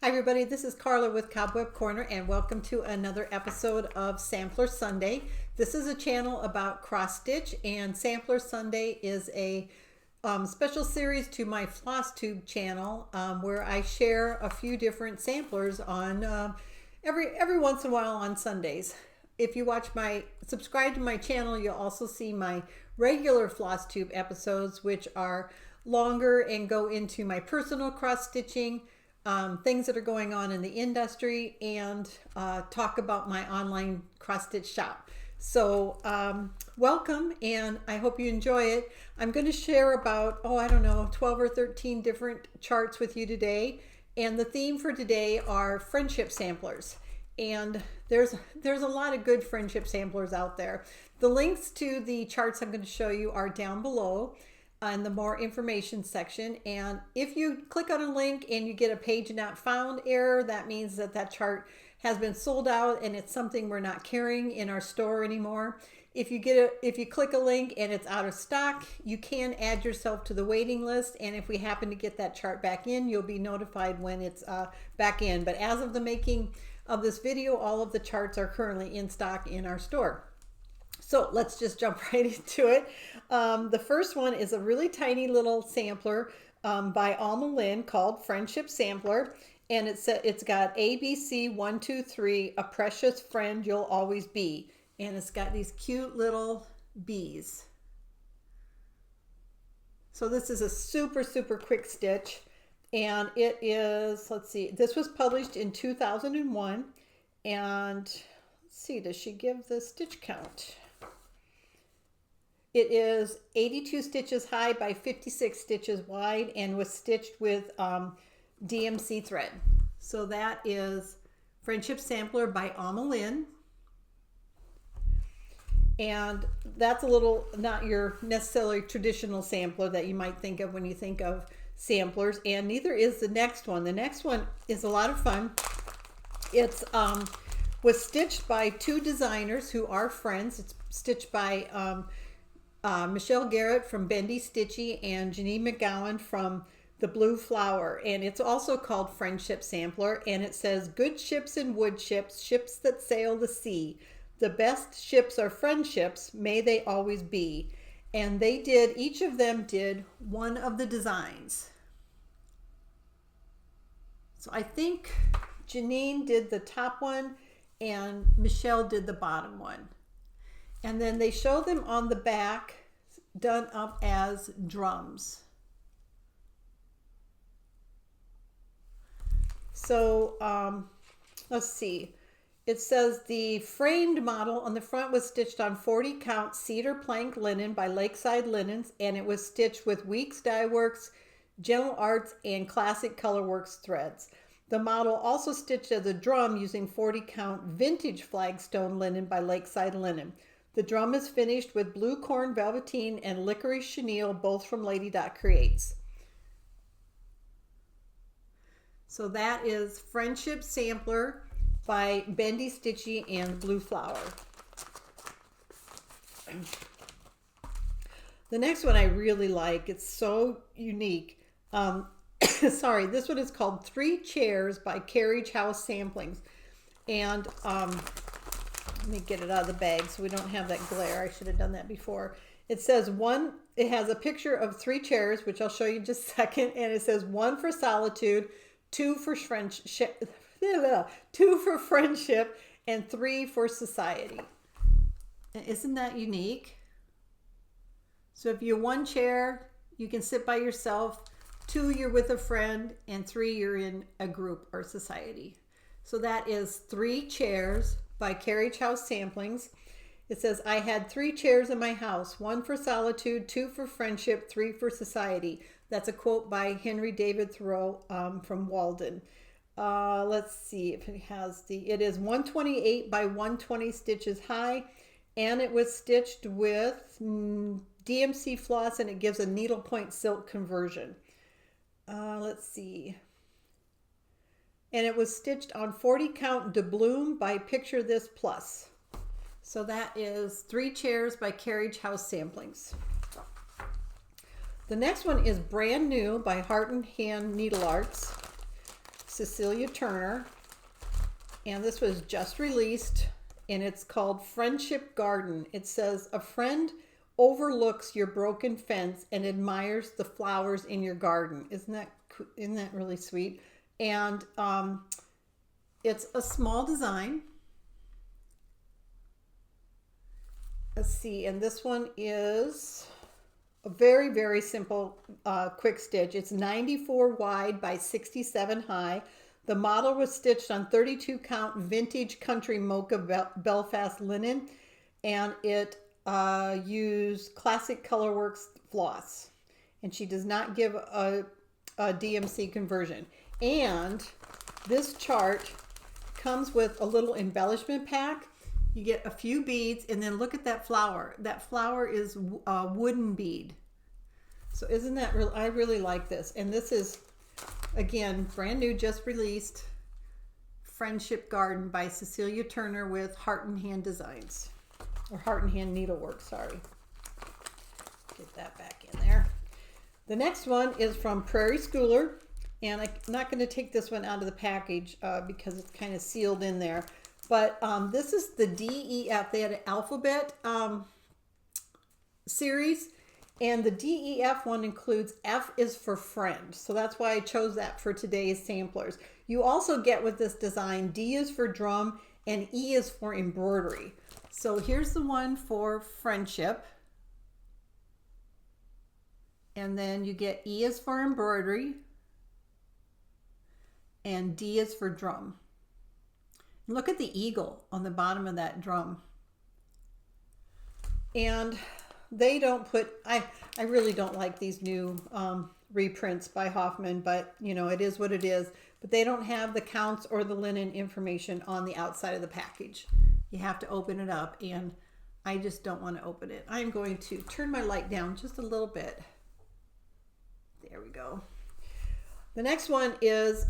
Hi everybody, this is Carla with Cobweb Corner and welcome to another episode of Sampler Sunday. This is a channel about cross stitch, and Sampler Sunday is a special series to my FlossTube channel where I share a few different samplers on every once in a while on Sundays. If you subscribe to my channel, you'll also see my regular FlossTube episodes, which are longer and go into my personal cross stitching, things that are going on in the industry, and talk about my online cross stitch shop. So welcome, and I hope you enjoy it. I'm going to share about, 12 or 13 different charts with you today, and the theme for today are friendship samplers. And there's a lot of good friendship samplers out there. The links to the charts I'm going to show you are down below in the more information section, and if you click on a link and you get a page not found error, that means that chart has been sold out and it's something we're not carrying in our store anymore. If you click a link and it's out of stock, you can add yourself to the waiting list, and if we happen to get that chart back in, you'll be notified when it's back in. But as of the making of this video, all of the charts are currently in stock in our store. So let's just jump right into it. The first one is a really tiny little sampler by Alma Lynn called Friendship Sampler. And it's got ABC 1, 2, 3, a precious friend you'll always be. And it's got these cute little bees. So this is a super, super quick stitch. And it is, let's see, this was published in 2001. And let's see, does she give the stitch count? It is 82 stitches high by 56 stitches wide and was stitched with DMC thread. So that is Friendship Sampler by Alma Lynn. And that's a little, not your necessarily traditional sampler that you might think of when you think of samplers, and neither is the next one. The next one is a lot of fun. It's was stitched by two designers who are friends. It's stitched by Michelle Garrett from Bendy Stitchy and Janine McGowan from The Blue Flower, and it's also called Friendship Sampler, and it says, good ships and wood ships, ships that sail the sea, the best ships are friendships, may they always be. And each of them did one of the designs. So I think Janine did the top one and Michelle did the bottom one. And then they show them on the back done up as drums. So let's see. It says the framed model on the front was stitched on 40 count cedar plank linen by Lakeside Linens, and it was stitched with Weeks Dye Works, Gentle Arts, and Classic Colorworks threads. The model also stitched as a drum using 40 count vintage flagstone linen by Lakeside Linen. The drum is finished with blue corn velveteen and licorice chenille, both from Lady Dot Creates. So that is Friendship Sampler by Bendy Stitchy and Blue Flower. The next one I really like. It's so unique. Sorry, this one is called 3 Chairs by Carriage House Samplings. And let me get it out of the bag so we don't have that glare. I should have done that before. It says it has a picture of 3 chairs, which I'll show you in just a second. And it says 1 for solitude, 2 for friendship, 2 for friendship, and 3 for society. And isn't that unique? So if you're 1 chair, you can sit by yourself. 2, you're with a friend, and 3, you're in a group or society. So that is 3 Chairs by Carriage House Samplings. It says, I had 3 chairs in my house, 1 for solitude, 2 for friendship, 3 for society. That's a quote by Henry David Thoreau from Walden. Let's see if it has it is 128 by 120 stitches high, and it was stitched with DMC floss, and it gives a needlepoint silk conversion. Let's see. And it was stitched on 40 count doubloon by Picture This Plus. So that is 3 Chairs by Carriage House Samplings. The next one is brand new by Heart and Hand Needle Arts. Cecilia Turner, and this was just released, and it's called Friendship Garden. It says, a friend overlooks your broken fence and admires the flowers in your garden. Isn't that really sweet? And it's a small design. Let's see, and this one is a very, very simple quick stitch. It's 94 wide by 67 high. The model was stitched on 32 count vintage country mocha Belfast linen, and it used classic Colorworks floss. And she does not give a DMC conversion. And this chart comes with a little embellishment pack. You get a few beads, and then look at that flower. That flower is a wooden bead. So isn't that real? I really like this. And this is, again, brand new, just released, Friendship Garden by Cecilia Turner with Heart and Hand Designs, or Heart and Hand Needlework, sorry. Get that back in there. The next one is from Prairie Schooler, and I'm not going to take this one out of the package because it's kind of sealed in there. But this is the DEF. They had an alphabet series, and the DEF one includes F is for friend. So that's why I chose that for today's samplers. You also get with this design, D is for drum and E is for embroidery. So here's the one for friendship. And then you get E is for embroidery and D is for drum. Look at the eagle on the bottom of that drum. And they don't put, I really don't like these new reprints by Hoffman, but you know, it is what it is. But they don't have the counts or the linen information on the outside of the package. You have to open it up, and I just don't want to open it. I'm going to turn my light down just a little bit. There we go. The next one is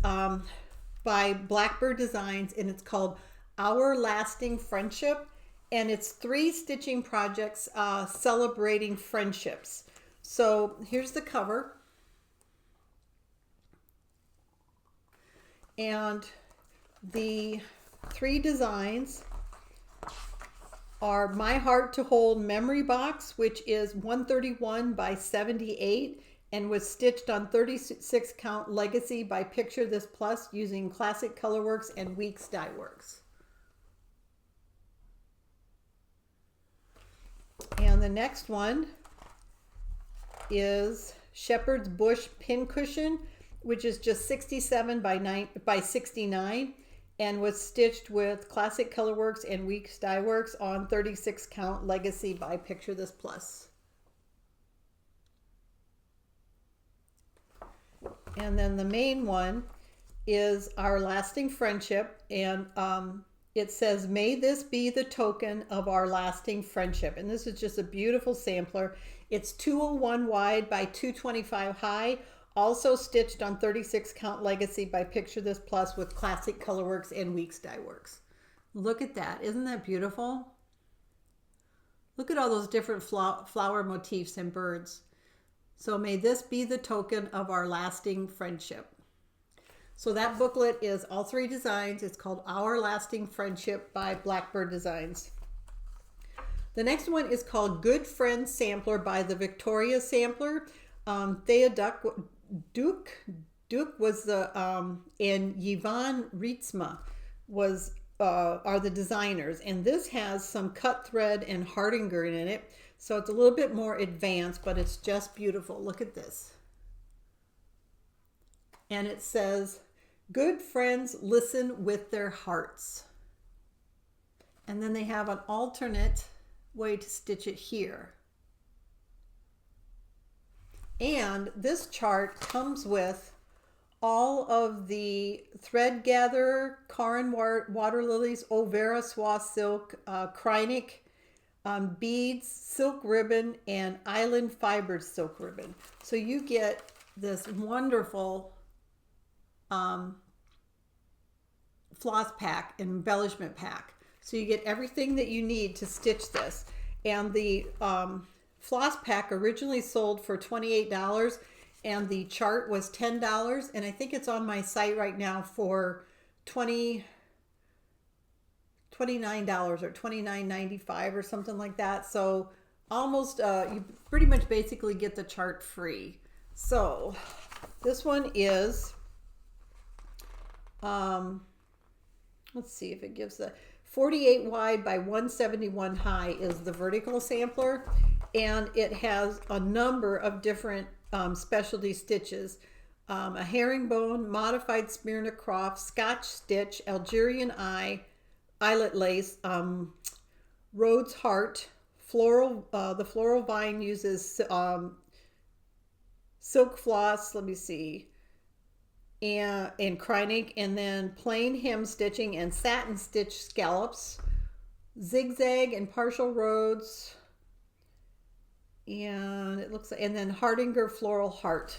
by Blackbird Designs, and it's called Our Lasting Friendship, and it's 3 stitching projects celebrating friendships. So here's the cover, and the 3 designs are My Heart to Hold Memory Box, which is 131 by 78 and was stitched on 36 count Legacy by Picture This Plus using Classic Colorworks and Weeks Dye Works. And the next one is Shepherd's Bush Pincushion, which is just 67 by 69 and was stitched with Classic Colorworks and Weeks Dye Works on 36 count Legacy by Picture This Plus. And then the main one is Our Lasting Friendship, and it says, may this be the token of our lasting friendship. And this is just a beautiful sampler. It's 201 wide by 225 high, also stitched on 36 count Legacy by Picture This Plus with Classic Colorworks and Weeks Dye Works. Look at that. Isn't that beautiful? Look at all those different flower motifs and birds. So may this be the token of our lasting friendship. So that booklet is all 3 designs. It's called Our Lasting Friendship by Blackbird Designs. The next one is called Good Friend Sampler by the Victoria Sampler. Thea Duke was the, and Yvonne Rietzma are the designers. And this has some cut thread and hardinger in it. So it's a little bit more advanced, but it's just beautiful. Look at this. And it says, good friends listen with their hearts. And then they have an alternate way to stitch it here. And this chart comes with all of the Thread Gatherer, Caron Water Lilies, Overa Swath Silk, Krynic, beads, silk ribbon, and Island Fibers silk ribbon. So you get this wonderful floss pack, embellishment pack. So you get everything that you need to stitch this. And the floss pack originally sold for $28, and the chart was $10, and I think it's on my site right now for $29 or $29.95 or something like that. So almost you pretty much basically get the chart free. So this one is let's see if it gives the 48 wide by 171 high is the vertical sampler, and it has a number of different specialty stitches. A herringbone, modified Smyrna Croft, Scotch stitch, Algerian eyelet lace, Rhodes heart, floral. The floral vine uses silk floss. Let me see. And Kreinig, and then plain hem stitching and satin stitch scallops, zigzag and partial Rhodes, and it looks like, and then Hardinger floral heart.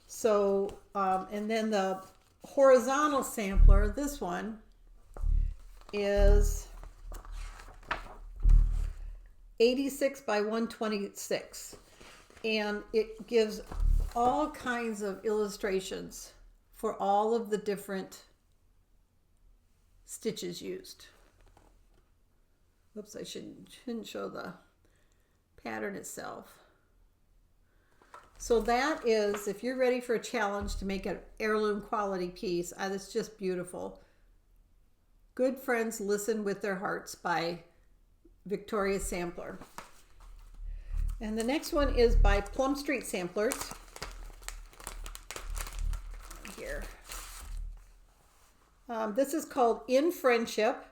So and then the horizontal sampler, this one is 86 by 126, and it gives all kinds of illustrations for all of the different stitches used. Oops, I shouldn't show the pattern itself. So that is, if you're ready for a challenge to make an heirloom quality piece, that's just beautiful. Good Friends Listen with Their Hearts by Victoria Sampler. And the next one is by Plum Street Samplers. Here. This is called In Friendship,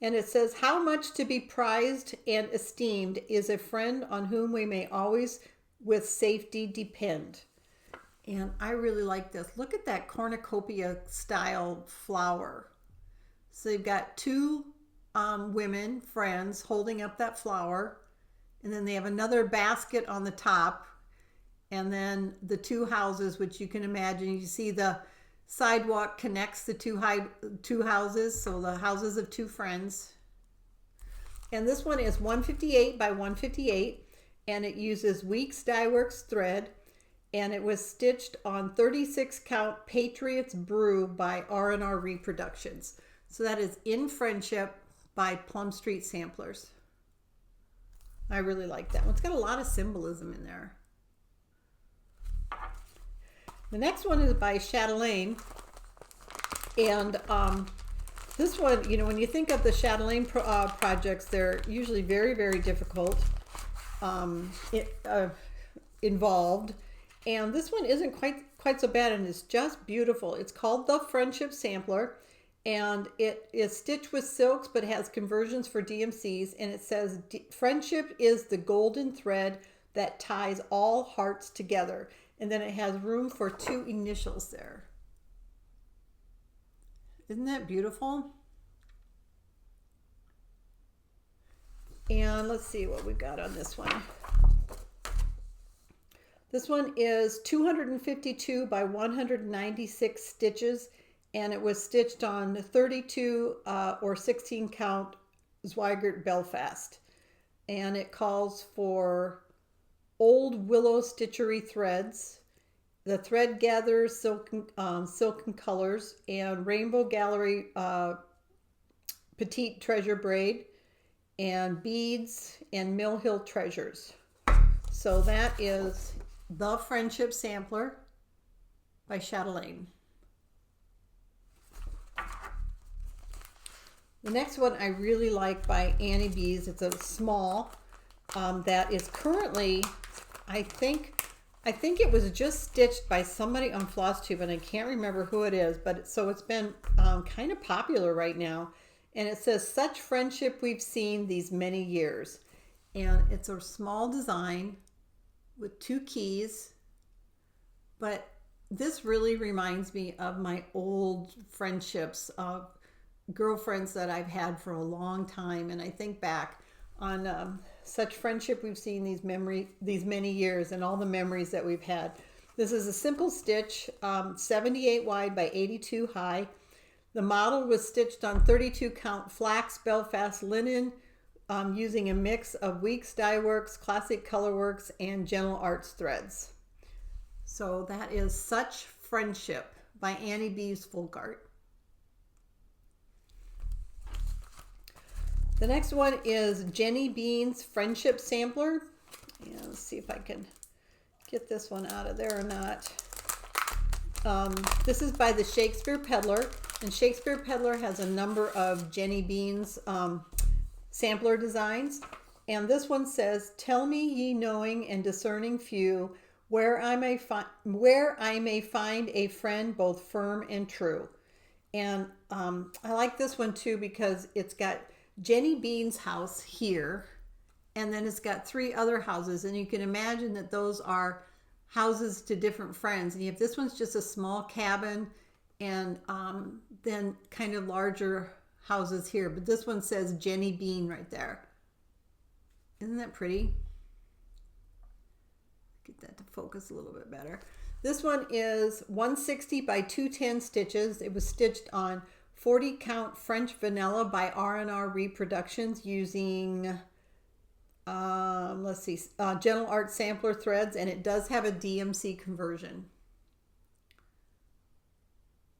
and it says, how much to be prized and esteemed is a friend on whom we may always with safety depend. And I really like this. Look at that cornucopia style flower. So you've got two women friends holding up that flower, and then they have another basket on the top, and then the two houses, which you can imagine, you see the sidewalk connects the two houses, so the houses of two friends. And this one is 158 by 158, and it uses Weeks Dye Works thread, and it was stitched on 36 count Patriots Brew by R&R Reproductions. So that is In Friendship by Plum Street Samplers. I really like that one. It's got a lot of symbolism in there. The next one is by Chatelaine, and this one, you know, when you think of the Chatelaine projects, they're usually very, very difficult, involved, and this one isn't quite so bad, and it's just beautiful. It's called the Friendship Sampler, and it is stitched with silks, but has conversions for DMCs, and it says, friendship is the golden thread that ties all hearts together. And then it has room for two initials there. Isn't that beautiful? And let's see what we've got on this one. This one is 252 by 196 stitches, and it was stitched on 32 or 16 count Zweigert Belfast. And it calls for old willow stitchery threads, the thread gatherers silken colors, and rainbow gallery petite treasure braid, and beads and Mill Hill treasures. So that is the Friendship Sampler by Chatelaine. The next one I really like by Annie Bees. It's a small that is currently, I think it was just stitched by somebody on FlossTube, and I can't remember who it is, but so it's been kind of popular right now. And it says, such friendship we've seen these many years. And it's a small design with two keys, but this really reminds me of my old friendships of girlfriends that I've had for a long time. And I think back on such friendship we've seen these many years, and all the memories that we've had. This is a simple stitch, 78 wide by 82 high. The model was stitched on 32 count flax Belfast linen, using a mix of Weeks Dye Works, Classic Color Works, and Gentle Arts threads. So that is Such Friendship by Annie Bees Folkart. The next one is Jenny Bean's Friendship Sampler. Yeah, let's see if I can get this one out of there or not. This is by the Shakespeare Peddler, and Shakespeare Peddler has a number of Jenny Bean's sampler designs. And this one says, "Tell me, ye knowing and discerning few, where I may find a friend both firm and true." And I like this one too because it's got Jenny Bean's house here, and then it's got 3 other houses, and you can imagine that those are houses to different friends. And you have this one's just a small cabin, and then kind of larger houses here. But this one says Jenny Bean right there. Isn't that pretty? Get that to focus a little bit better. This one is 160 by 210 stitches. It was stitched on 40 count French vanilla by R&R Reproductions using Gentle Art sampler threads, and it does have a DMC conversion.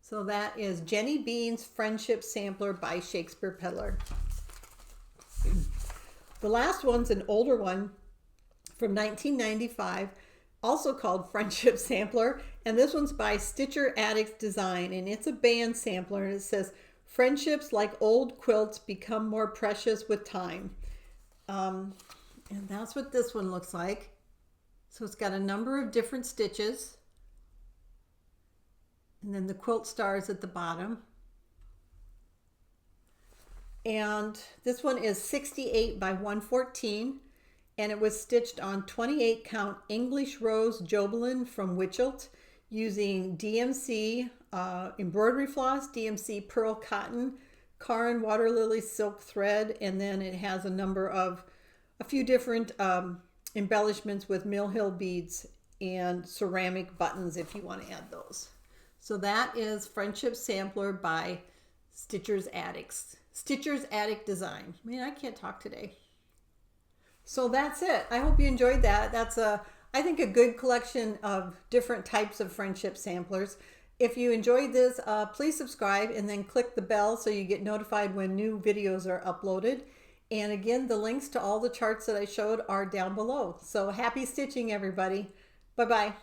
So that is Jenny Bean's Friendship Sampler by Shakespeare Peddler. The last one's an older one from 1995, also called Friendship Sampler, and this one's by Stitcher Addicts Design, and it's a band sampler, and it says, "Friendships like old quilts become more precious with time." And that's what this one looks like. So it's got a number of different stitches, and then the quilt stars at the bottom. And this one is 68 by 114, and it was stitched on 28 count English Rose Jobelin from Witchelt using DMC embroidery floss, DMC pearl cotton, Caron water lily silk thread, and then it has a few different embellishments with Mill Hill beads and ceramic buttons if you want to add those. So that is Friendship Sampler by Stitcher's Attic Design. Man, I can't talk today. So that's it. I hope you enjoyed that. That's I think a good collection of different types of friendship samplers. If you enjoyed this, please subscribe and then click the bell so you get notified when new videos are uploaded. And again, the links to all the charts that I showed are down below. So happy stitching, everybody. Bye-bye.